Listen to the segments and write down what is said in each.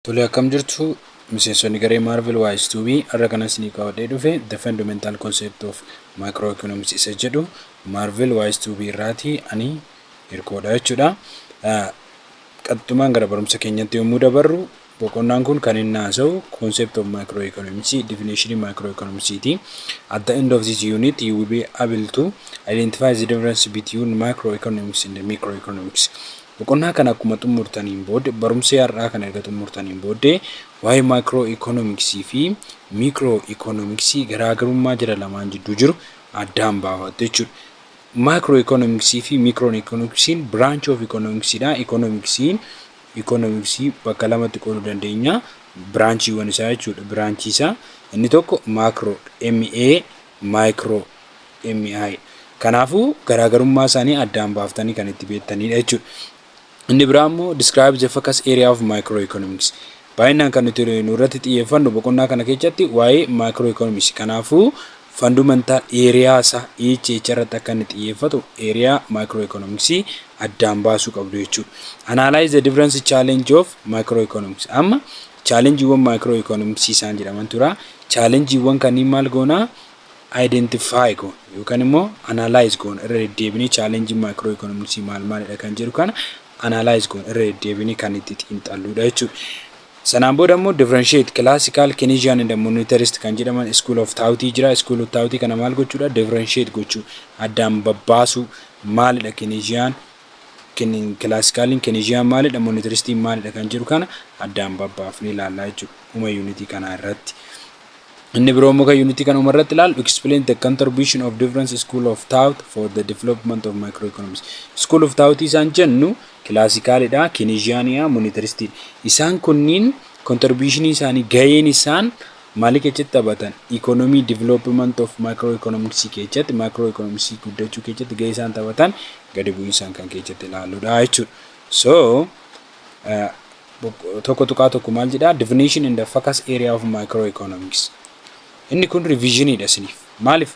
Tole akkam jirtu miseensonni garee Marvel Wise 2B irra kanas ni qabadhee dhufe the fundamental concept of macroeconomics isa jedhu Marvel Wise 2B irraati ani hirkoodha jechuudha. Qaxxumaan gara barumsa keenyatti yommuu dabarru boqonnaan kun kan inni haasa'u concept of macroeconomics, definition macroeconomics ti. At the end of this unit you will be able to identify the difference between macroeconomics and microeconomics. Boqonnaa kana akkuma xumurtaniin booda barumsa har'aa kana erga xumurtaniin booda waa'ee macroeconomics fi microeconomics garaagarummaa jira lamaan jidduu jiru addaan baafattu jechuudha. Macroeconomics fi microeconomics branch of economics dha. Economics bakka lamatti qooduu dandeenya. Branchiiwwan isaa jechuudha. Branch isaa inni tokko macro MA, micro MI. Kanaafuu garaagarummaa isaanii addaan baaftanii kan itti beektanidha jechuudha. Inni biraa immoo describe the focus area of microeconomics. Baay'inaan kan nuti irratti xiyyeeffannu boqonnaa kana keessatti waa'ee microeconomics. Kanaafuu fundamental area isaa irratti akka inni xiyyeeffatu area microeconomics addaan baasuu qabdu jechuudha. Analyze the difference challenge of microeconomics. Amma challengeewwan microeconomics isaan jedhaman tura. Challengeewwan kanneen maal goona? Identify go yookaan immoo analyze go irra deddeebinii challenge microeconomics maalidha kan jedhu kana analyze go irra deddeebinii kan itti xiinxalluudha jechuudha. Sanaan booda immoo differentiate classical Keynesian and monetarist kan jedhaman school of thought jira. School of thought kana maal gochuudha? Differentiate gochuu addaan babbaasu maalidha Keynesian classical Keynesian maalidha monetarist maalidha kan jedhu kana addaan babbaafnee ilaallaa jechuudha. Uma unity kana irratti inni biroo immoo kan unity kana umarratti ilaallu explain the contribution of different school of thought for the development of microeconomics. School of thought isaan jennu classicalidha, Keynesiania, monetarist. Isaan kunniin contribution isaanii gaheen isaan maal keessatti taphatan economy development of microeconomics keessatti macroeconomics guddachuu keessatti gahee isaan taphatan gadi bu'insaan kan keessatti ilaalludha jechuudha. So tokko tuqaa tokko maal jedha? Definition in the focus area of microeconomics. Inni kun revisionidha isiniif. Maaliif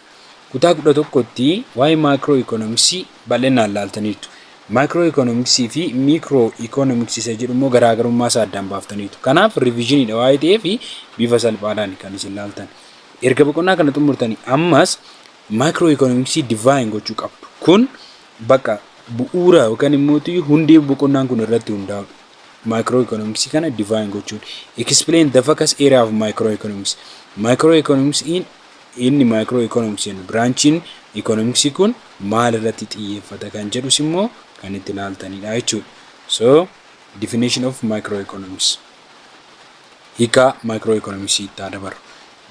kutaa 11tti waa'ee macroeconomics bal'inaan ilaaltaniitu. Macroeconomics fi microeconomics isa jedhu immoo garaagarummaa isaa addaan baaftaniitu. Kanaaf revisionidha waa'ee ta'ee fi bifa salphaadhaan kan isin ilaaltan. Erga boqonnaa kana xumurtanii ammas macroeconomics define gochuu qabdu. Kun bakka bu'uura yookaan immoo hundee boqonnaan kun irratti hundaa'udha. Macroeconomics kana define gochuun explain the focus area of microeconomics. Macroeconomics inni microeconomics branchiin economics kun maal irratti xiyyeeffata kan jedhus immoo kan itti ilaaltanidha jechuudha. So definition of microeconomics. Hiika microeconomics itti dabarru.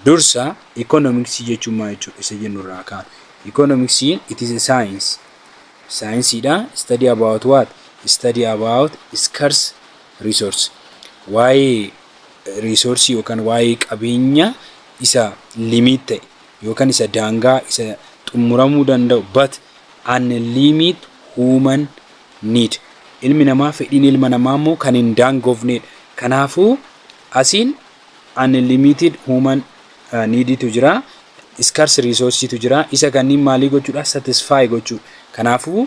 Dursa economics jechuun maal jechuudha isa jennu irraa kaan. Economics it is a science. Science dha. Study about what? Study about scarce resource. Why resource yookaan why qabeenya isa limit ta'e yookaan isa daangaa isa xumuramuu danda'u but unlimited human need. Ilmi namaa fedhiin ilma namaa immoo kan hin daangofne. Kanaafuu asiin unlimited human need tu jira, scarce resource tu jira. Isa kanneen maalii gochuudha? Satisfy gochuu. Kanaafuu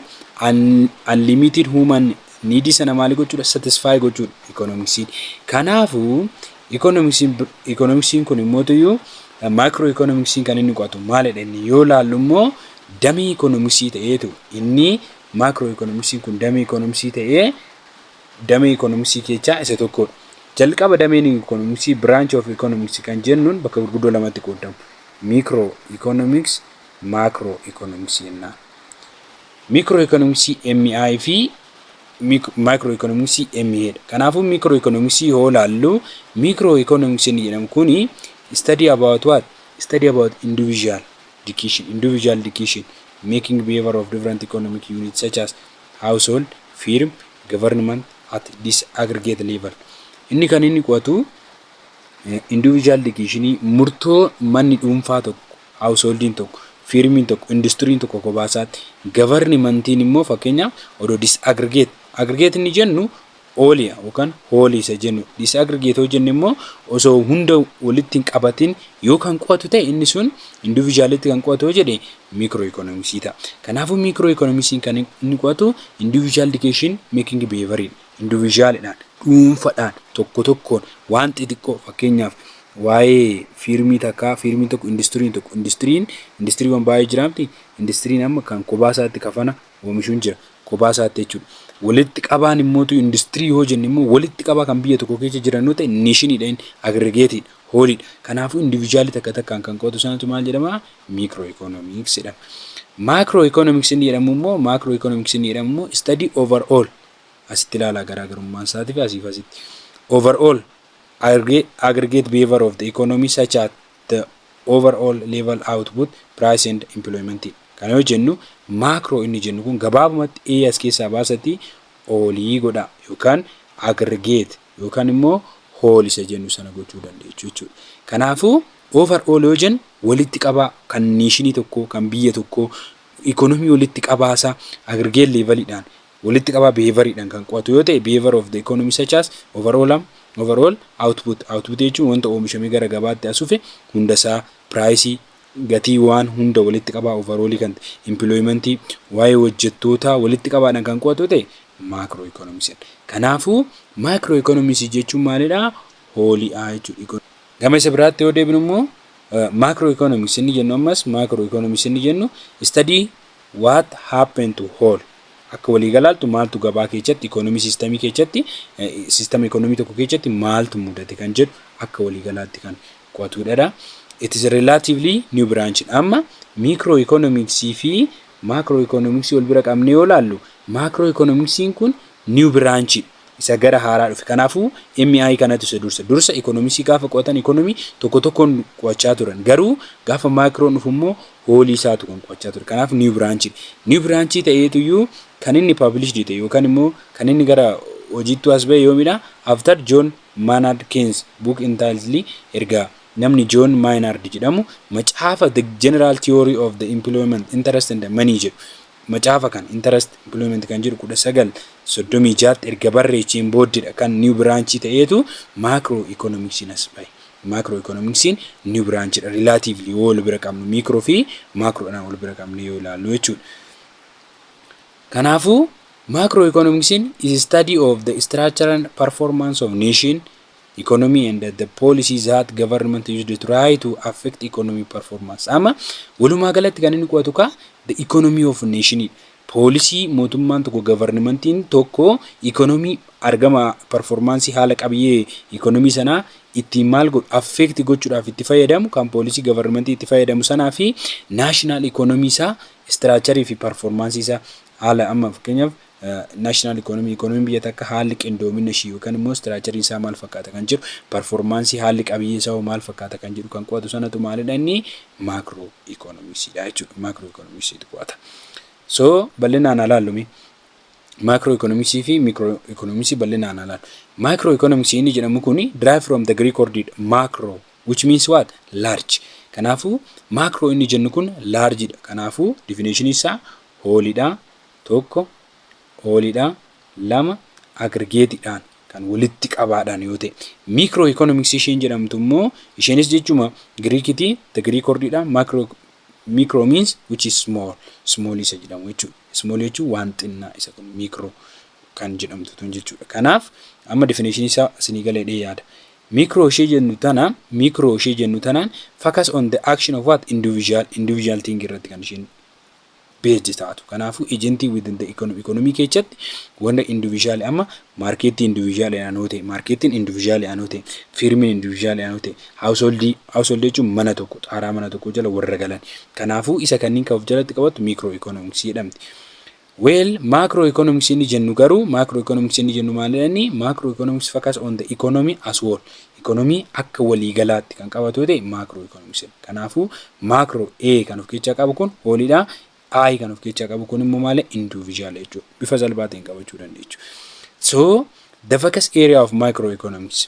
unlimited human need sana maalii gochuudha? Satisfy gochuudha economics. Kanaafuu economics kun immoo tuyyuu macroeconomics kan inni qo'atu maalidha inni yoo laallu immoo damee economics ta'eetu inni macroeconomics kun damee economics ta'ee damee economics keessaa isa tokkodha. Jalqaba dameen economics branch of economics kan jennuun bakka gurguddoo lamatti qoodamu. Microeconomics, macroeconomics jenna. Microeconomics MI fi macroeconomics MA. Kanaafuu microeconomics yoo laallu microeconomics ni jedhamu kuni study about what? Study about individual education, making behavior of different economic units such as household, firm, government at this aggregate level. Inni kan inni qo'atu individual education murtoo manni dhuunfaa tokko, householding tokko, firmiin tokko, industryin tokko kophaatti, governmentiin immoo fakkeenya odoo disaggregate ni jennu oolia yookaan hoolii isa jennu. Disaggregate jennu immoo osoo hunda walitti hin qabatin yookaan qo'atu ta'e inni sun individuality kan qo'atu jedhe microeconomics ta'a. Kanaafuu microeconomics kan inni qo'atu individual education making behavior individualidhaan dhuunfadhaan tokko tokkoon waan xixiqqoo fakkeenyaaf waa'ee fiirmii tokko industiriiwwan baay'ee jiraamti. Industiriin amma kan kophaa isaatti kafana oomishuun jira kophaa isaatti jechuudha. Walitti qabaan immootu industirii yoo jenne immoo walitti qabaa kan biyya tokko keessa jiran yoo ta'e niishiniidhaan agrigeetiidha hooliidha. Kanaafuu individuaalii takka takkaan kan qo'atu sanatu maal jedhama? Microeconomics jedhama. Macroeconomics inni jedhamu immoo study overall asitti ilaalaa garaagarummaan isaatii fi asiif asitti. Overall aggregate behavior of the economy such as the overall level output, price and employment. Kana yoo jennu macro inni jennu kun gabaabumatti as keessaa baasatti olii godha yookaan aggregate yookaan immoo whole isa jennu sana gochuu dandeechu jechuudha. Kanaafuu overall yoo jennu walitti qabaa kan niishinii tokko kan biyya tokko economy walitti qabaasa aggregate levelidhaan walitti qabaa behavioridhaan kan qo'atu yoo ta'e behavior of the economy such as overall output jechuun wanta oomishamee gara gabaatti asufe hundasaa price gatii waan hunda walitti qabaa overall kan employment waa'ee hojjettootaa walitti qabaadhaan kan qo'atu ta'e macroeconomics. Kanaafuu macroeconomics jechuun maalidha? Hooliidha jechuudha. Gama isa biraatti yoo deebinu immoo macroeconomics inni jennu ammas macroeconomics inni jennu study what happened to whole. Akka walii galaaltu maaltu gabaa keessatti economy system keessatti system economy tokko keessatti maaltu mudate kan jedhu akka walii galaatti kan qo'atudha. It is a relatively new branch. Amma microeconomics fi macroeconomics wal bira qabnee yoo laallu macroeconomics kun new branch isa gara haaraa dhufe. Kanaafuu MI kanatu isa dursa economics gaafa qo'atan economy tokko tokkoon qo'achaa turan. Garuu gaafa macro dhufu immoo hoolii isaatu kan qo'achaa ture. Kanaaf new branch ta'eetuyyuu kan inni published ta'e yookaan immoo kan inni gara hojiitti as ba'e yoomidha after John Maynard Keynes book entitled erga namni John Maynard jedhamu macaafa the general theory of the employment interest and money jedhu macaafa kan interest employment kan jedhu 1936 erga barreesseen booddee kan new branch ta'eetu macroeconomics as ba'e. Macroeconomics new branch relatively wal bira qabnu micro fi macro wal bira qabnu yoo ilaallu jechuudha. Kanaafuu macroeconomics is study of the structural performance of nation economy and the policies that government used to try to affect economic performance. Ama walumaa galatti kan inni qo'atu the economy of nation policy mootummaan tokko governmentiin tokko economy argama performance haala qabiyyee economy sana ittiin maal godhu affect gochuudhaaf itti fayyadamu kan policy government itti fayyadamu sanaa fi national economy isaa structure fi performance isaa haala amma fakkeenyaaf national economy biyya takka haalli qindoomina ishii yookaan immoo structure isaa maal fakkaata kan jiru performance haalli qabiyyee isaa maal fakkaata kan jiru kan qo'atu sanatu maalidha inni macroeconomics dha jechuudha. Macroeconomics qo'ata. So bal'inaan ilaallu macroeconomics fi microeconomics bal'inaan ilaallu. Macroeconomics inni jedhamu kuni derive from the Greek word macro which means what? Large. Kanaafuu macro inni jennu kun large dha. Kanaafuu definition isaa hooliidha tokko hooliidha lama aggregateidhaan kan walitti qabaadhaan yoo ta'e microeconomics isheen jedhamtu immoo isheenis jechuma Greekiti the Greek wordidha micro means which is small isa jedhamu jechuudha. Small jechuun waan xinnaa isa kun micro kan jedhamtu tun jechuudha. Kanaaf amma definition isaa isinii galee yaada. Micro ishee jennu tanaan focus on the action of what individual thing irratti kan isheen based taatu. Kanaafuu agency within the economy keessatti wanda individual amma market individual anote marketing individual anote firmin individual anote household jechuun mana tokko xaaraa mana tokko jala warra galan. Kanaafuu isa kanniin kan of jalatti qabatu microeconomics jedhamti. Well, macroeconomics inni jennu garuu macroeconomics inni jennu maalidha? Macroeconomics focus on the economy as whole. Economy akka walii galaatti kan qabatu ta'e macroeconomics. Kanaafuu macro A kan of keessaa qabu kun wholeidha. I kan of keessaa qabu kun immoo maal individual jechuudha. Bifa salphaatiin qabachuu dandeechu. So the focus area of macroeconomics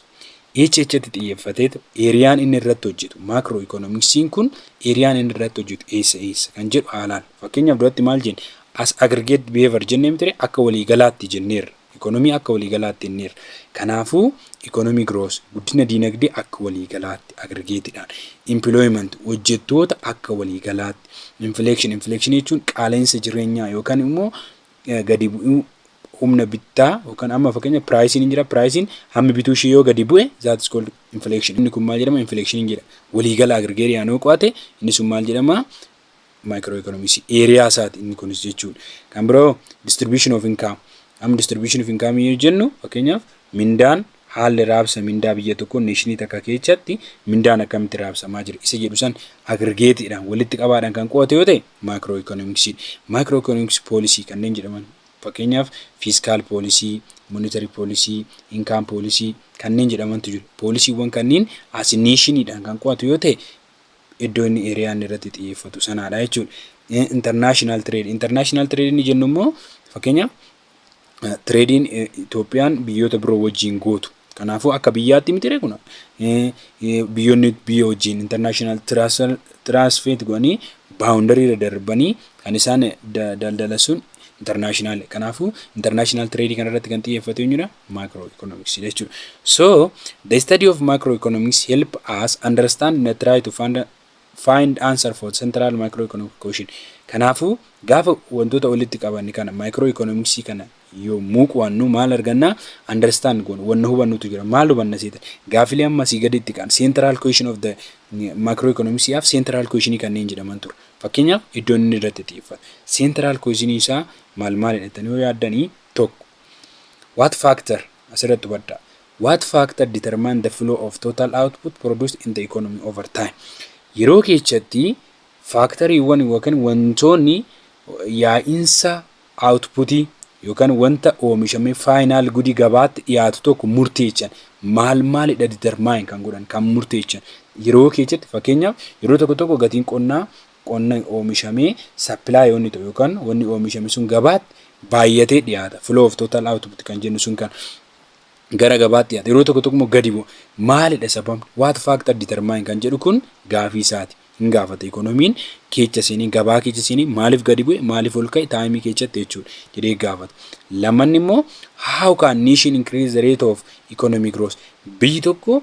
HHT xiyyeeffatee eriyaan inni irratti hojjetu macroeconomics kun eriyaan inni irratti hojjetu eessa kan jedhu haalaan. Fakkeenyaaf duratti maal jenna? As aggregate behavior jennee miti akka walii galaatti jenneerra. Economy akka walii galaatti jenneerra. Kanaafuu economic growth guddina dinagdee akka walii galaatti aggregateidhaan. Employment hojjettoota akka walii galaatti. Inflation jechuun qaala'insa jireenyaa yookaan immoo gadi bu'uu humna bittaa yookaan amma fakkeenya pricing jira. Pricing hammi bituu ishee yoo gadi bu'e that is called inflation. Inni kun maal jedhama? Inflation jedha. Waliigala aggregate yaanoo qo'ate inni sun maal jedhama? Macroeconomics area isaati inni kunis jechuudha. Kan biroo distribution of income. Amma distribution of income yoo jennu fakkeenyaaf mindaan haalli raabsa mindaa biyya tokko neeshinii takka keessatti mindaan akkamitti raabsamaa jira isa jedhu san aggregateedhaan walitti qabaadhaan kan qo'ate yoo ta'e macroeconomics. Macroeconomics policy kanneen jedhaman fakkeenyaaf fiscal policy, monetary policy, income policy kanneen jedhamantu jiru. Poolisiiwwan kanneen as neeshiniidhaan kan qo'atu yoo ta'e iddoo inni eriyaan irratti xiyyeeffatu sanaadha jechuudha. International trade inni jennu immoo fakkeenyaaf trading Itoophiyaan biyyoota biroo wajjin gootu. Kanaafuu akka biyyaatti miti reekuna. Biyyoonni biyya wajjin international transfer godhanii boundary irra darbanii kan isaan daldala sun international. Kanaafuu international trade kan irratti kan xiyyeeffatu eenyudha? Macroeconomics jechuudha. So the study of macroeconomics help us understand and try to find answer for central macroeconomic question. Kanaafuu gaafa wantoota walitti qaban kana macroeconomics kana yoo muuqwannu maal arganna understand goon wanna hubannutu jira maal hubanna seeta gaafilee amma si gaditti kan central question of the macroeconomics yaaf central question kanneen jedhaman ture. Fakkeenyaaf iddoo inni irratti xiyyeeffata central question isaa maal jedhatanii yoo yaaddanii tokko what factor asirratti hubadhaa what factor determine the flow of total output produced in the economy over time. Yeroo keessatti factoriiwwan yookaan wantoonni yaa'insa outputii yookaan wanta oomishamee final gudi gabaatti dhiyaatu tokko murteechan maalidha determine kan godhan kan murteechan yeroo keessatti fakkeenyaaf yeroo tokko gatiin qonna oomishamee supply yoonni ta'u yookaan wanni oomishame sun gabaatti baay'atee dhiyaata flow of total output kan jennu sun kan gara gabaatti dhiyaata yeroo tokko gadi bu'a maalidha sababni what factor determine kan jedhu kun gaafii isaati. Hin gaafata economiin keessa seenii gabaa keessa seenii maaliif gadi bu'e maaliif ol ka'e taayimii keessatti jechuudha jedhee gaafata. Lammaffaan immoo how can nation increase the rate of economic growth biyyi tokko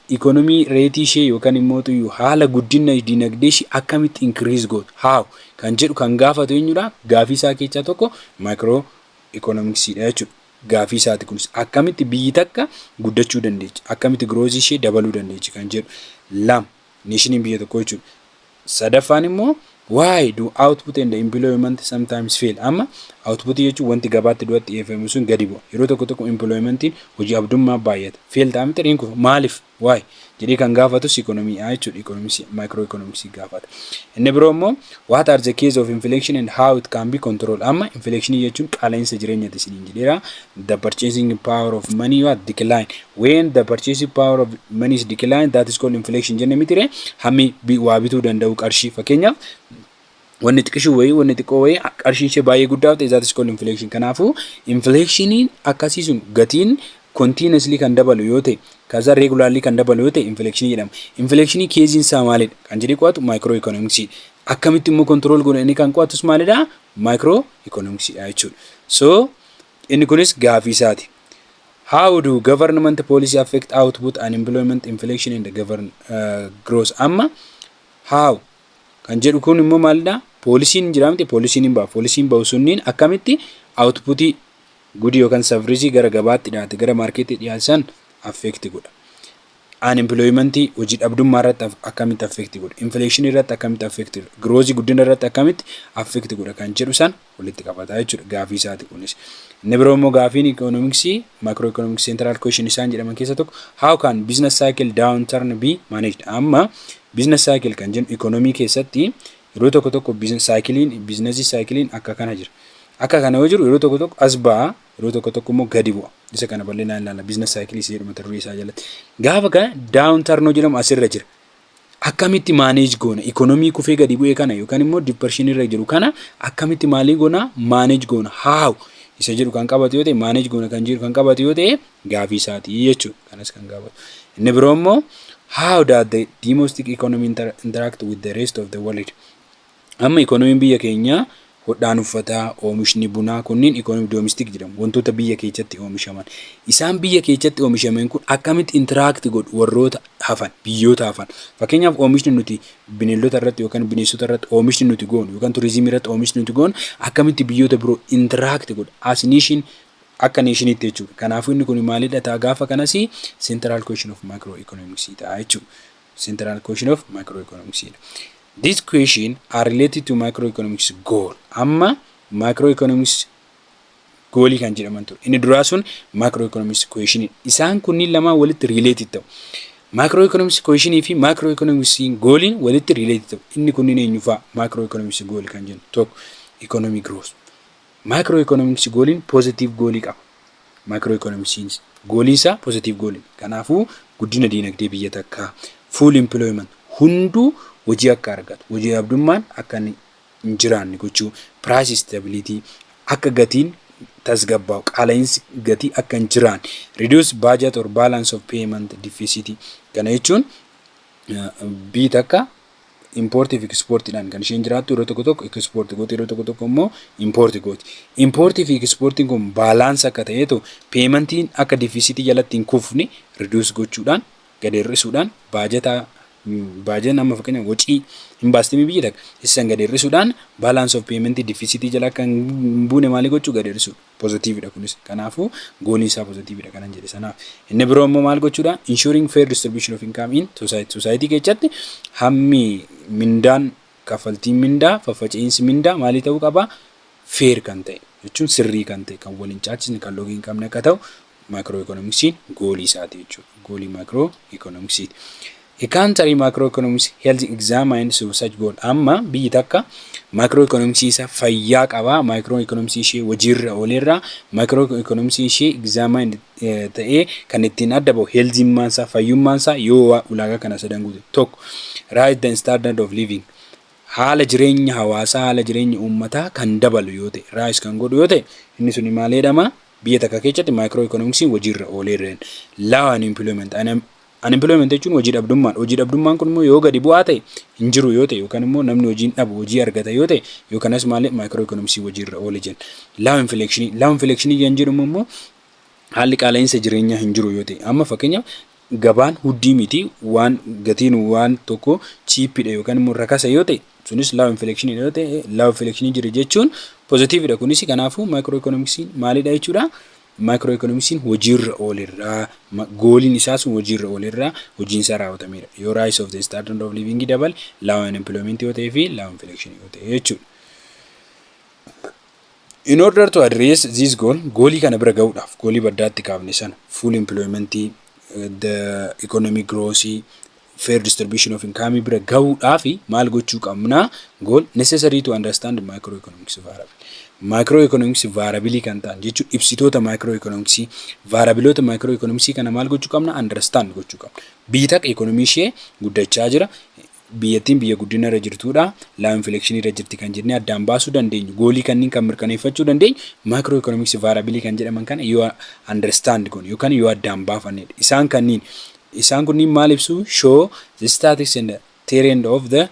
economy rate ishee yookaan immoo haala guddina dinagdee ishee akkamitti increase gootu how kan jedhu kan gaafatu eenyudha gaafii isaa keessaa tokko macroeconomics dha jechuudha. Gaafii isaati kunis akkamitti biyyi takka guddachuu dandeechi akkamitti growth ishee dabaluu dandeechi kan jedhu lam nation biyya tokko jechuudha. Sadaffaan immoo why do output and employment sometimes fail. Amma output jechuun wanti gabaatti duratti dhiyeeffamu sun gadi bu'a yeroo tokko employmentiin hojii abdummaa baay'ata fail ta'amte ta'in kun maaliif why jedhee kan gaafatus economy jechuudha. Economics macroeconomics gaafata. Inni biroo immoo what are the cause of inflation and how it can be controlled. Amma inflation jechuun qaala'insa jireenyaati isiniin jedheera. The purchasing power of money what decline when the purchasing power of money is decline that is called inflation jenne mitire hammi waa bituu danda'u qarshii fakkeenyaaf wanni xiqqoo wayii wanni xiqqoo wayii qarshiin ishee baay'ee guddaa ta'e that is called inflation. Kanaafuu inflationiin akkasii sun gatiin continuously kan dabalu yoo ta'e kaza regularly kan dabalu yoo ta'e inflation jedhama. Inflation keeziin isaa maalidha kan jedhee qo'atu macroeconomics. Akkamitti immoo control godhanii kan qo'atus maalidha macroeconomics jechuudha. So inni kunis gaafii isaati. How do government policy affect output and employment inflation and the growth. Amma how kan jedhu kun immoo maalidha poolisiin jiraamte poolisiin ba'u sunniin akkamitti outputii gudi yookaan savrizii gara gabaatti dhiyaate gara markeetti dhiyaasan affect godha. Unemployment hojii dhabdummaa irratti akkamitti affect godha. Inflation irratti akkamitti affect godha. Growth guddina irratti akkamitti affect godha kan jedhu san walitti qabata jechuudha gaafii isaati kunis. Inni biroo immoo gaafiin economics macroeconomics central question isaan jedhaman keessa tokko how can business cycle downturn be managed. Amma business cycle kan jennu economy keessatti yeroo tokko business cyclein akka kana jira. Akka kana yoo jiru yeroo tokko as ba'a yeroo tokko immoo gadi bu'a. Isa kana bal'inaan ilaalla business cycle isii jedhama tarree isaa jalatti. Gaafa kana downturn jedhamu asirra jira. Akkamitti manage goona economy kufee gadi bu'ee kana yookaan immoo depression irra jiru kana akkamitti maalii goona manage goona how isa jedhu kan qabatu yoo ta'e manage goona kan jedhu kan qabatu yoo ta'e gaafii isaati jechuudha. Kanas kan qabatu. Inni biroo immoo how does the domestic economy interact with the rest of the world. Amma economy biyya keenya hodhaan uffataa, oomishni bunaa kunniin economic domestic jedhamu. Wantoota biyya keessatti oomishaman. Isaan biyya keessatti oomishaman kun akkamitti interact godhu warroota hafan, biyyoota hafan. Fakkeenyaaf oomishni nuti bineeldota irratti yookaan bineensota irratti oomishni nuti goonu yookaan turizimii irratti oomishni nuti goonu akkamitti biyyoota biroo interact godhu as nation akka nationitti jechuudha. Kanaafuu inni kun maalidha ta'a gaafa kanas central question of macroeconomics ta'a jechuudha. Central question of macroeconomics. These questions are related to macroeconomics goal. Amma macroeconomics goal kan jedhaman ture. Inni duraa sun macroeconomics question. Isaan kunniin lama walitti related ta'u. Macroeconomics question fi macroeconomics goal walitti related ta'u. Inni kunniin eenyufaa macroeconomics goal kan jennu tokko economic growth. Macroeconomics goal positive goal qaba. Macroeconomics goal isaa positive goal. Kanaafuu guddina dinagdee biyya takkaa, full employment hunduu hojii akka argatu, hojii abdummaan akka hin jiraanne gochuu, price stability akka gatiin tasgabbaa'u, qaala'insi gatii akka hin jiraanne, reduce budget or balance of payment deficit. Kana jechuun biyyi takka import fi exportidhaan kan isheen jiraattu yeroo tokko tokko export gooti, yeroo tokko tokko immoo import gooti. Import fi exportiin kun balance akka ta'eetu paymentiin akka deficit jalatti hin kufne reduce gochuudhaan gad hir'isuudhaan budget nama fakkeenyaaf wacii hin baastimii biyya takka isaan gad hir'isuudhaan balance of payment deficit jala kan buune maalii gochuu gad hir'isuu positiveidha kunis. Kanaafuu goolii isaa positiveidha kanan jedhe sanaaf. Inni biroo immoo maal gochuudha ensuring fair distribution of income in society keessatti hammi mindaan kaffaltiin mindaa faffaca'insi mindaa maalii ta'uu qaba fair kan ta'e jechuun sirrii kan ta'e kan waliin caachisne kan loogii hin qabne akka ta'u macroeconomicsiin goolii isaati jechuudha. Goolii macroeconomicsiiti. A country macroeconomics health examined such goal. Amma biyyi takka macroeconomics isa fayyaa qaba. Macroeconomics ishee hojiirra oolerra macroeconomics ishee examined ta'ee kan ittiin adda bahu healthimmaan isaa fayyummaan isaa yoo ulaagaa kana sadan guute tokko rise the standard of living haala jireenya hawaasaa haala jireenya uummataa kan dabalu yoo ta'e rise kan godhu yoo ta'e inni suni maal jedhama biyya takka keessatti macroeconomics hojiirra oolerra low unemployment unemployment jechuun hojii dhabdummaan. Hojii dhabdummaan kun immoo yoo gadi bu'aa ta'e hin jiru yoo ta'e yookaan immoo namni hojiin dhabu hojii argata yoo ta'e yookanas malee macroeconomics hojiirra oole jenna. Low inflation kan jedhamu immoo haalli qaala'insa jireenyaa hin jiru yoo ta'e amma fakkeenyaaf gabaan huddii miti waan gatiin waan tokko cheapidha yookaan immoo rakasa yoo ta'e sunis low inflation yoo ta'e low inflation jira jechuun positiveidha kunis. Kanaafuu macroeconomics maalidha jechuudha. Macroeconomics hojiirra oolerraa gooliin isaa sun hojiirra oolerraa hojiin isaa raawwatameera yoo rise of the standard of living dabal low unemployment yoo ta'e fi low inflation yoo ta'e jechuudha. In order to address this goal goolii kana bira ga'uudhaaf goolii baddaatti kaafne sana full employment the economic growth fair distribution of income bira ga'uudhaaf maal gochuu qabna goal necessary to understand macroeconomics variable. Macroeconomics variability kan ta'an jechuun ibsitoota macroeconomics variabilitoota macroeconomics kana maal gochuu qabna understand gochuu qabna. Biyyi takka economy ishee guddachaa jira. Biyyattiin biyya guddina irra jirtudha. Low inflation irra jirti kan jennee addaan baasuu dandeenyu. Goolii kanneen kan mirkaneeffachuu dandeenyu macroeconomics variability kan jedhaman kana yoo understand goone yookaan yoo addaan baafannedha. Isaan kunniin maal ibsu show the statistics and the trend of the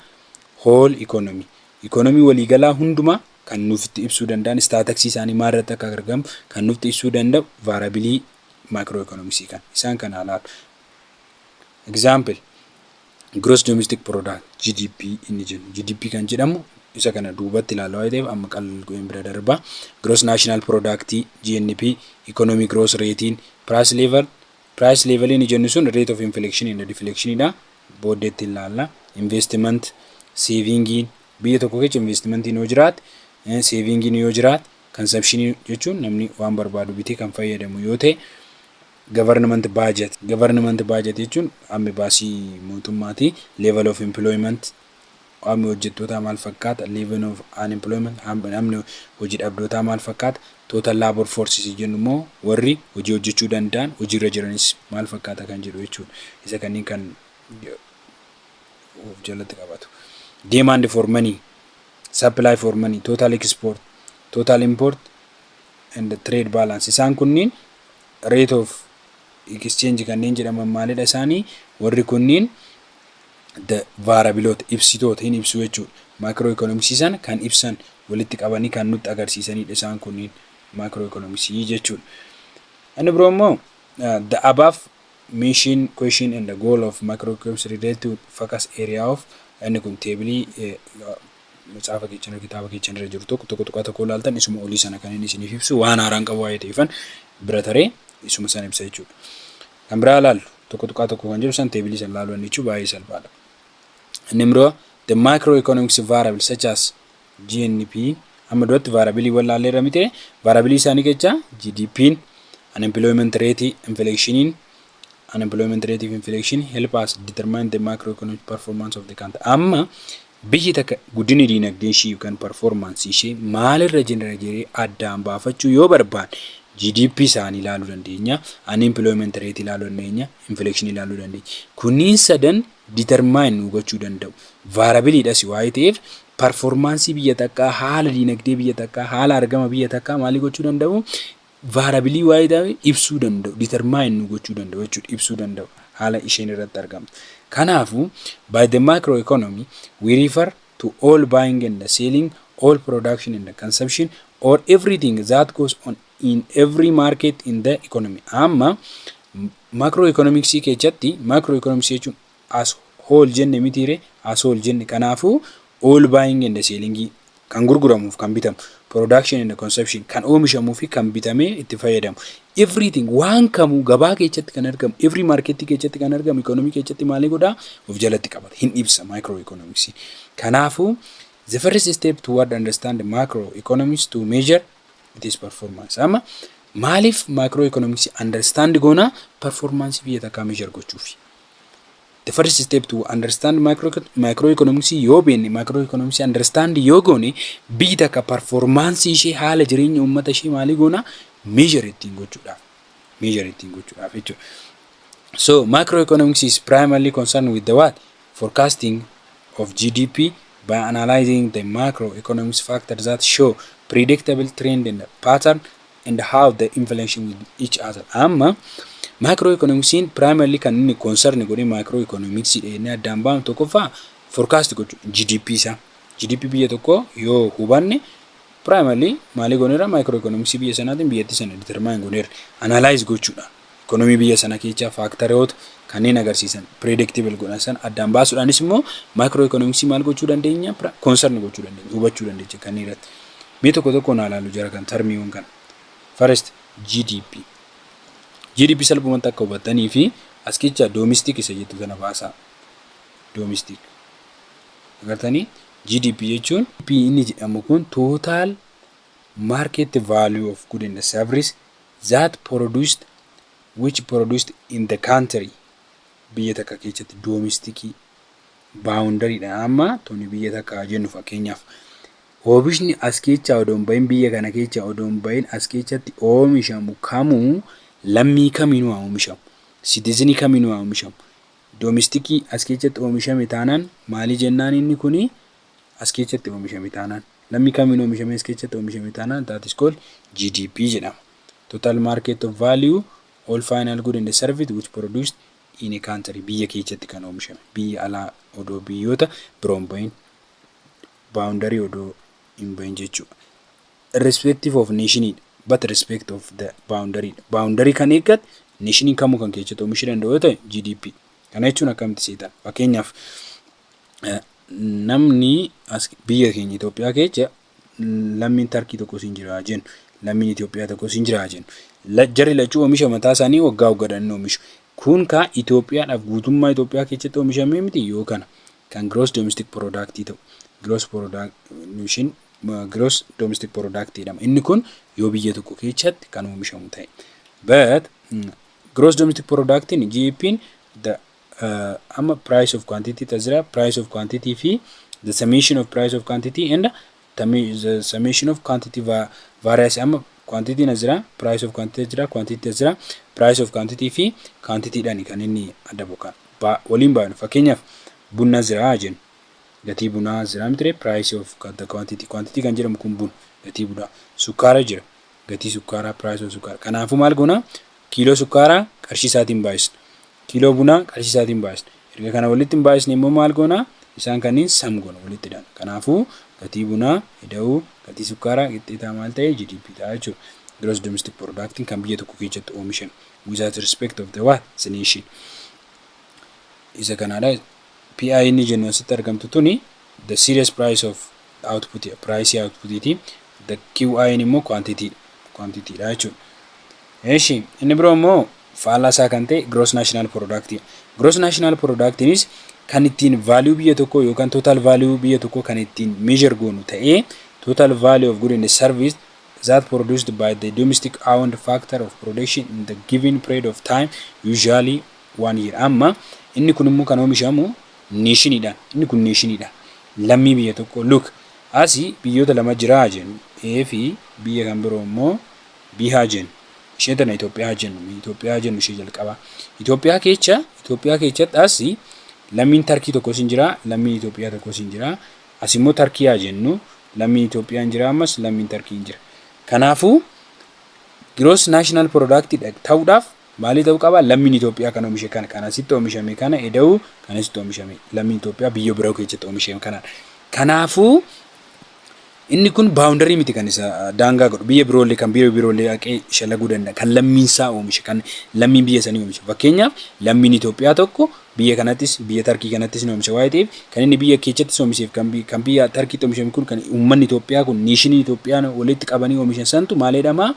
whole economy. Economy waliigalaa hundumaa kan nuufti ibsuu danda'an statistics isaanii maalirratti akka argamu kan nuufti ibsuu danda'u variability macroeconomics kan isaan kana alaatu. Example gross domestic product GDP inni jennu GDP kan jedhamu isa kana duubatti ilaalaa yoo ta'e amma qal'oo bira darba. Gross national product GNP economic growth rate price level inni jennu sun rate of inflation and deflation dha booddeetti ilaalla. Investment saving biyya tokko keessa investment yoo jiraate saving yoo jiraate consumption jechuun namni waan barbaadu bitee kan fayyadamu yoo ta'e government budget jechuun amma baasii mootummaati. Level of employment amma hojjettoota maal fakkaata level of unemployment amma hojii dhabdootaa maal fakkaata total labor forces jennu immoo warri hojii hojjechuu danda'an hojiirra jiranis maal fakkaata kan jedhu jechuudha. Isa kanneen kan of jalatti qabatu. Demand for money supply for money total export total import and the trade balance isaan kunniin rate of exchange kanneen jedhaman maalidha isaanii warri kunniin the variability ibsitoota hin ibsu jechuudha. Macroeconomics san kan ibsan walitti qabanii kan nutti agarsiisanidha isaan kunniin macroeconomics jechuudha. Inni biroo immoo the above mentioned question and the goal of macroeconomics related to focus area of inni kun teebilii macaafa keenya kitaaba keenya irra jiru tokko ilaaltan isuma olii sana kan inni isiniif ibsu waan haaraan qabu waa'ee ta'eefan bira taree isuma sana ibsa jechuudha. Kan biraa ilaallu tokko kan jiru san teebilii san ilaaluun jechuun baay'ee salphaadha. Inni biroo the macroeconomics variables such as GNP amma duratti variabilii wallaallee irra miti variabilii isaanii keessa GDP unemployment rate inflation help us determine the macroeconomic performance of the country. Amma biyyi takka guddinni diinagdee ishee yookaan performance ishee maalirra jira addaan baafachuu yoo barbaanne GDP isaanii ilaaluu dandeenya, unemployment rate ilaaluu dandeenya, inflation ilaaluu dandeenya. Kunniin sadan determine nu gochuu danda'u. Variabiliidhas waa'ee ta'eef performance biyya takkaa, haala diinagdee biyya takkaa, haala argama biyya takkaa maali gochuu danda'u? Variabilii waa'ee ta'e ibsuu danda'u, determine nu gochuu danda'u jechuudha, ibsuu danda'u haala isheen irratti argamtu. Kanaafu by the macroeconomy we refer to all buying and the selling, all production and the consumption, or everything that goes on in every market in the economy. Amma macroeconomics keessatti macroeconomics jechuun as whole jenne mitiire as whole jenne. Kanaafu all buying and the selling kan gurguramuuf kan bitamu, production and the consumption kan oomishamuu fi kan bitamee itti fayyadamu, everything waan kamuu gabaa keessatti kan argamu, every market keessatti kan argamu, economy keessatti maali godhaa of jalatti qabata, hin ibsa macroeconomics. Kanaafu the first step toward understand the macroeconomics to measure its performance. Amma maaliif macroeconomics understand goona performance biyya takkaa measure gochuufi. The first step to understand macroeconomics yoo beekne macroeconomics understand yoo goone biyya takka performance ishee haala jireenya uummata ishee maali goona measure ittiin gochuudhaaf jechuudha. So macroeconomics is primarily concerned with the what? Forecasting of GDP by analyzing the macroeconomics factors that show predictable trend and pattern and how the inflation with each other. Amma macroeconomics primarily kan inni concern godhe macroeconomics dheenne addaan baanu tokkoffaa forecast gochuu GDP isa. GDP biyya tokko yoo hubanne primarily maali goneera macroeconomics biyya sanaatiin biyyatti sana determine goneera analyze gochuudha. Economy biyya sana keessaa factoroota kanneen agarsiisan predictable godhan san addaan baasuudhaanis immoo macroeconomics maal gochuu dandeenya concern gochuu dandeenya hubachuu dandeenya kan irratti. Mee tokko na ilaalu jara kan termiiwwan kan. First GDP salphumatti akka hubattanii fi as keessa domestic isa jettu kana baasaa. Domestic agartanii GDP jechuun inni jedhamu kun total market value of goods and services that which produced in the country. Biyya takka keessatti domestic boundary dha. Amma toni biyya takka jennu fakkeenyaaf oomishni as keessa odoon bahin biyya kana keessa odoon bahin as keessatti oomishamu kamuu lammii kamiinuu oomishamu, citizen kamiinuu oomishamu. Domestic as keessatti oomishame taanaan maali jennaan inni kuni as keessatti oomishame taanaan lammii kamiinuu oomishame as keessatti oomishame taanaan that is called GDP jedhama. Total market of value all final good and service which produced in a country. Biyya keessatti kan oomishame, biyya alaa odoo biyyoota biroon bahin boundary odoo hin bahin jechuudha. Irrespective of nation but respect of the boundary kan eeggat nation kamuu kan keessatti oomishuu danda'u yoo ta'e GDP. Kana jechuun akkamitti seetan fakkeenyaaf namni biyya keenya Itoophiyaa keessa lammiin Tarkii tokko siin jira jennu, lammiin Itoophiyaa tokko siin jira jennu. Jarri lachuu oomisha mataa isaanii waggaa waggaadhaan oomishu. Kun ka Itoophiyaadhaaf guutummaa Itoophiyaa keessatti oomishamee miti yoo kana kan gross domestic product ta'u. Gross domestic product jedhama. Inni kun yoo biyya tokko keessatti kan oomishamu ta'e. But gross domestic product in GDP the price of quantity tazira price of quantity fi the summation of price of quantity and the summation of quantity varies. Quantity nazira price of quantity jira quantity tazira price of quantity fi quantity dhani kan inni adda bokan waliin baay'ina. Fakkeenyaaf bunna zira jennu gatii bunaa zira mitire price of the quantity kan jedhamu kun bun gatii bunaa. Sukkaara jira gatii sukkaaraa price of sukkaara. Kanaafuu maal goona kiiloo sukkaaraa qarshii isaatiin baay'isna, kiiloo bunaa qarshii isaatiin baay'isna. erga kana walitti hin baay'isne immoo maal goona isaan kanneen sam goona walitti dhaan. Kanaafuu gatii bunaa, ida'uu, gatii sukkaaraa qixxeetaa maal ta'e GDP ta'a jechuudha. Gross domestic product kan biyya tokko keessatti oomishan without respect of the what the nation. Isa kanaadha PI inni jennu asitti argamtu tuni the serious price of output price output iti the QI immoo quantity dha jechuudha. Eeshi inni biroo immoo faallaa isaa kan ta'e gross national product. Gross national product is kan ittiin value biyya tokko yookaan total value biyya tokko kan ittiin measure goonu ta'ee total value of good and service that produced by the domestic owned factor of production in the given period of time, usually 1 year. Amma inni kun immoo kan oomishamu nationidhaan. Inni kun nationidhaan. Lammii biyya tokko look asii biyyoota lama jira jennu A fi biyya kan biroo immoo B haa jennu. Ishee tana Itoophiyaa jennu ishee jalqaba. Itoophiyaa keessatti asii lammiin Tarkii tokko sin jira, lammiin Itoophiyaa tokko sin jira. As immoo Tarkii haa jennu, lammiin Itoophiyaa hin jira ammas lammiin Tarkii hin jira. Kanaafuu gross national product ta'uudhaaf maalii ta'uu qaba? Lammiin Itoophiyaa kan oomishe kana kanasitti oomishame kana eda'uu kanasitti oomishame lammiin Itoophiyaa biyya biroo keessatti oomishame kana. Kanaafuu inni kun boundary miti kan isa daangaa godhu biyya biroollee kan biyya biroollee haqee shalaguu danda'a kan lammiin isaa oomishe kan lammiin biyya sanii oomishe. Fakkeenyaaf lammiin Itoophiyaa tokko biyya kanattis biyya Tarkii kanattis ni oomisha waa'ee ta'eef kan inni biyya keessatti oomisheef kan biyya Tarkiitti oomishame kun kan uummanni Itoophiyaa kun niishinii Itoophiyaa walitti qabanii oomishan santu maal jedhama?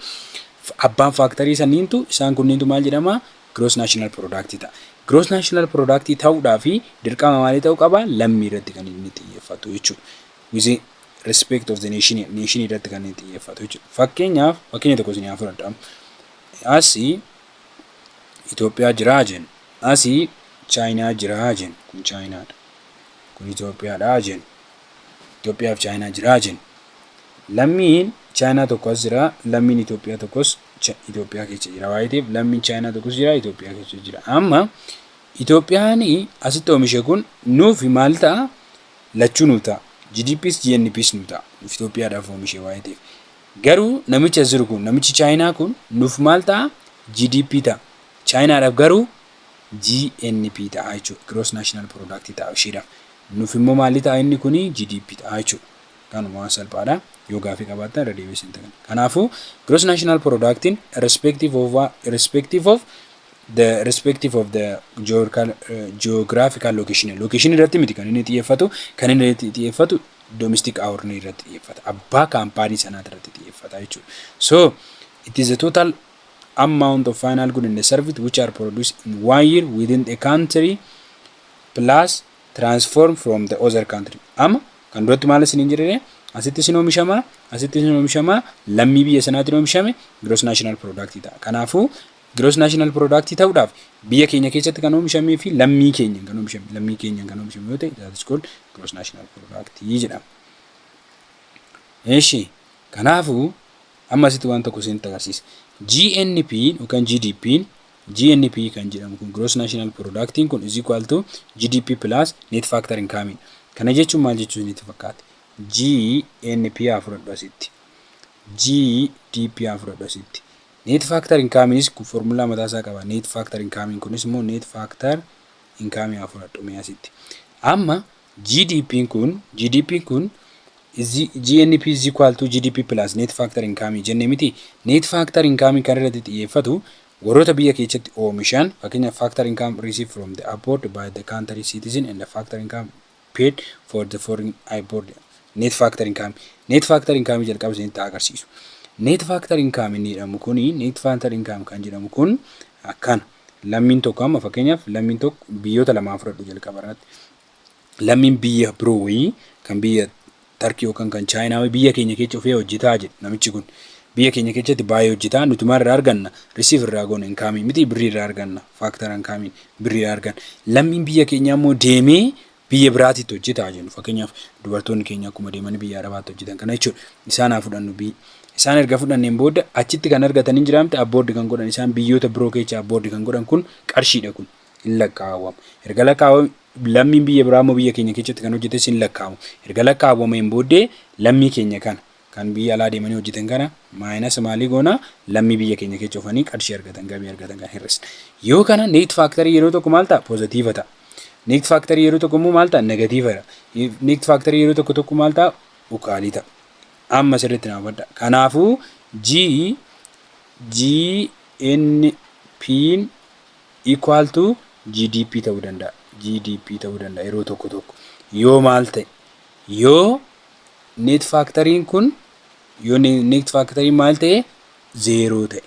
Abbaan faaktarii saniintu isaan kunniintu maal jedhama? Gross national product ta'a. Gross national product ta'uudhaaf dirqama maalii ta'uu qaba? Lammii irratti kan inni xiyyeeffatu jechuudha. With respect of the nation irratti kan inni xiyyeeffatu jechuudha. Fakkeenya tokko isin haa fudhadhaa. Asii Itoophiyaa jiraa jennu. Asii Chaayinaa jiraa jennu. Kun Chaayinaadha. Kun Itoophiyaadha jennu. Itoophiyaa fi Chaayinaa jiraa jennu. Lammiin Chaayinaa tokko as jira, lammiin Itoophiyaa tokkos Itoophiyaa keessa jira. Waa'ee ta'eef lammiin Chaayinaa tokkos jira, Itoophiyaa keessa jira. Amma Itoophiyaan asitti oomishe kun nuuf maal ta'a? Lachuu nu ta'a. GDPs GNPs nu ta'a. Itoophiyaadhaaf oomishe waa'ee ta'eef. Garuu namichi as jiru kun namichi Chaayinaa kun nuuf maal ta'a? GDP ta'a. Chaayinaadhaaf garuu GNP ta'a jechuudha. Gross national product ta'a isheedhaaf. Nuuf immoo maalii ta'a inni kuni GDP ta'a jechuudha. Kanuma salphaadha. Yoo gaafii qabaatan irra deebisin ta'an. Kanaafuu gross national product irrespective of the geographical location irratti miti kan inni xiyyeeffatu domestic hour irratti xiyyeeffata. Abbaa kaampaanii sanaa irratti xiyyeeffata jechuudha. So it is a total amount of final good and service which are produced in 1 year within a country plus transformed from the other country. Amma kan duratti maal isin jirre asitti isin oomishama lammii biyya sanaatiin oomishame gross national product ta'a. Kanaafuu gross national product ta'uudhaaf biyya keenya keessatti kan oomishamee fi lammii keenya kan oomishame yoo ta'e that is called gross national product jedhama. Eeshi kanaafuu amma asitti waan tokko isin agarsiisa. GNP yookaan GNP kan jedhamu kun gross national product kun is equal to GDP plus net factor income. Kana jechuun maal jechuun itti fakkaate? GNP afuradu asitti. GDP afuradu asitti. Net factor income is formula mataa isaa qaba. Net factor income kunis immoo net factor income afuradu mee asitti. Amma GDP kun GNP is equal to GDP plus net factor income jennee miti. Net factor income kan irratti xiyyeeffatu warroota biyya keessatti oomishan fakkeenyaaf factor income received from the abroad by the country citizen and the factor income paid for the foreign abroad. Net factor income jalqaba isinitti agarsiisu. Net factor income inni jedhamu kuni net factor income kan jedhamu kun akkana. Lammiin tokko amma fakkeenyaaf lammiin tokko biyyoota lama fudhadhu jalqaba irratti. Lammiin biyya biroo kan biyya Tarkii yookaan kan Chaayinaa biyya keenya keessa ofii hojjetaa jedha namichi kun. Biyya keenya keessatti baay'ee hojjetaa nuti maal irraa arganna? Receive irraa goona income miti birrii irraa arganna. Factor income birrii irraa arganna. Lammiin biyya keenya immoo deemee biyya biraatitti hojjetaa jennu. Fakkeenyaaf dubartoonni keenya akkuma deemanii biyya Arabaatti hojjetan kana jechuudha. Isaan haa fudhannu isaan erga fudhanneen booda achitti kan argatanii jiraamte abboordi kan godhan isaan biyyoota biroo keessa abboordi kan godhan kun qarshiidha kun hin lakkaawwamu. Erga lakkaawwamu lammiin biyya biraa immoo biyya keenya keessatti kan hojjetes hin lakkaawamu. Erga lakkaawwameen booddee lammii keenya kana kan biyya alaa deemanii hojjetan kana maayinas maalii goona lammii biyya keenya keessa ofanii qarshii argatan gabii argatan kan hir'isna. Yoo kana net factory yeroo tokko maal ta'a? Positiiva ta'a. Next factory yeroo tokko immoo maal ta'a? Negatiiveera. Next factory yeroo tokko tokko maal ta'a? Ukaalii ta'a. Amma sirriitti naa hubadhaa. Kanaafuu GNP equal to GDP ta'uu danda'a. GDP ta'uu danda'a yeroo tokko tokko. Yoo maal ta'e? Yoo net factory'n kun yoo net factory maal ta'e? Zero ta'e.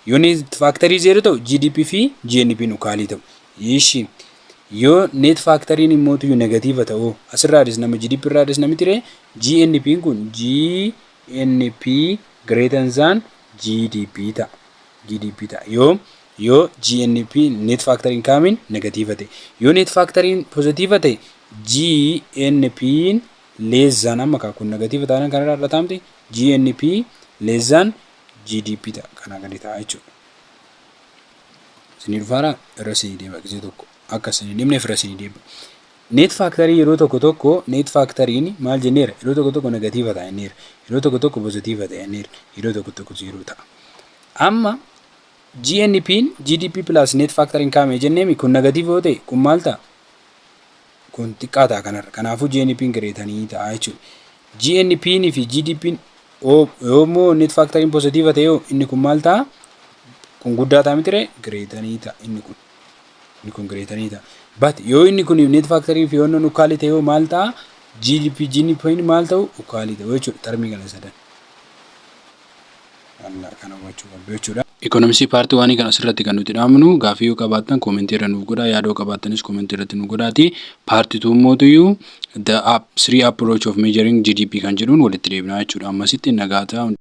Yoo net factory zero ta'u GDP fi GNP'n ukaalii ta'u. Ishi yoo net factory'n immoo tuyyuu negatiiva ta'u asirraadhis nama GDP irraadhis namni tiree GNP'n kun GNP greater than GDP ta'a. GDP ta'a. Yoo GNP net factory'n kaamiin negatiiva ta'e. Yoo net factory'n positiiva ta'e GNP'n less than amma kun negatiiva ta'an kan irraa dhatamte GNP less than GDP ta'a. Kana gadi ta'a jechuudha. Isinii dhufaara irra isinii deema gisee tokko akka isinii deemneef irra isinii deema. Net factory yeroo tokko tokko net factory'n maal jenneera? Yeroo tokko tokko negatiiva ta'a jenneera. Yeroo tokko tokko positiiva ta'a jenneera. Yeroo tokko tokko zero ta'a. Amma GNP'n GDP plus net factory'n kaamee jenneemi kun negatiiva yoo ta'e kun maal ta'a? Kun xiqqaa ta'a kanarra. Kanaafuu GNP'n gireetanii ta'a jechuudha. GNP'n fi GDP'n yoommoo net factory'n positiiva ta'e yoo inni kun maal ta'a? Kun guddaa ta'a mitire gireetanii ta'a inni kun. Inni kun gireetanii ta'a. But yoo inni kun net factory fi yoonnoon ukaalii ta'e yoo maal ta'a? GNP'n maal ta'u? Ukaalii ta'u jechuudha. Tarmii kana sadan. Kana hubachuu qabdu jechuudha. Economicsii paartii waanii kan asirratti kan nuti dhaamnu gaaffii yoo qabaattan koomentii irra nuuf godhaa yaada yoo qabaattanis koomentii irratti nuuf godhaati. Paartii tuummootuyyuu the three approach of measuring GDP kan jedhuun walitti deebinaa jechuudha. Ammasitti nagaa ta'a.